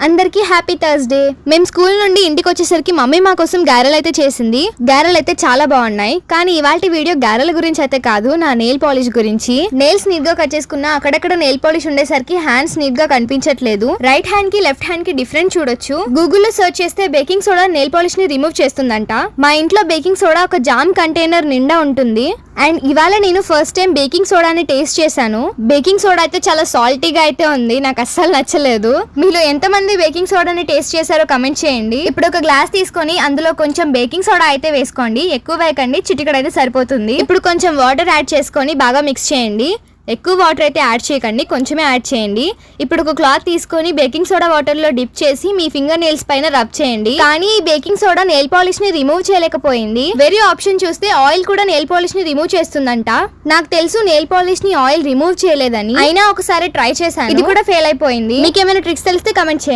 అందరికీ happy Thursday. మేము school నుండి ఇంటికి వచ్చేసరికి మమ్మీ మా కోసం గారెలు అయితే చేసింది. గారెలు అయితే చాలా బాగున్నాయి. కానీ ఇవాల్టి వీడియో గారెల గురించి అయితే కాదు, నా నెయిల్ పాలిష్ గురించి. నెయిల్స్ నీట్ గా కట్ చేసుకున్నా అక్కడక్కడ నెయిల్ పాలిష్ ఉండేసరికి హ్యాండ్స్ నీట్ గా కనిపించట్లేదు. రైట్ హ్యాండ్ కి లెఫ్ట్ హ్యాండ్ కి డిఫరెంట్ చూడొచ్చు. గూగుల్లో సర్చ్ చేస్తే బేకింగ్ సోడా నెయిల్ పాలిష్ ని రిమూవ్ చేస్తుందంట. మా ఇంట్లో బేకింగ్ సోడా ఒక జామ్ కంటైనర్ నిండా ఉంటుంది. అండ్ ఇవాళ నేను ఫస్ట్ టైం బేకింగ్ సోడాని టేస్ట్ చేశాను. బేకింగ్ సోడా అయితే చాలా సాల్టీగా అయితే ఉంది, నాకు అస్సలు నచ్చలేదు. మీలో ఎంతమంది బేకింగ్ సోడాని టేస్ట్ చేశారో కమెంట్ చేయండి. ఇప్పుడు ఒక గ్లాస్ తీసుకొని అందులో కొంచెం బేకింగ్ సోడా అయితే వేసుకోండి. ఎక్కువ వేయకండి, చిటికెడు అయితే సరిపోతుంది. ఇప్పుడు కొంచెం వాటర్ యాడ్ చేసుకొని బాగా మిక్స్ చేయండి. ఎక్కువ వాటర్ అయితే యాడ్ చేయకండి, కొంచెమే యాడ్ చేయండి. ఇప్పుడు ఒక క్లాత్ తీసుకొని బేకింగ్ సోడా వాటర్ లో డిప్ చేసి మీ ఫింగర్ నెయిల్స్ పైన రబ్ చేయండి. కానీ ఈ బేకింగ్ సోడా నెయిల్ పాలిష్ ని రిమూవ్ చేయలేకపోయింది. వేరే ఆప్షన్ చూస్తే ఆయిల్ కూడా నెయిల్ పాలిష్ ని రిమూవ్ చేస్తుందంట. నాకు తెలుసు నెయిల్ పాలిష్ ని ఆయిల్ రిమూవ్ చేయలేదని, అయినా ఒకసారి ట్రై చేశాను, ఇది కూడా ఫెయిల్ అయిపోయింది. మీకు ఏమైనా ట్రిక్స్ తెలిస్తే కమెంట్ చేయండి.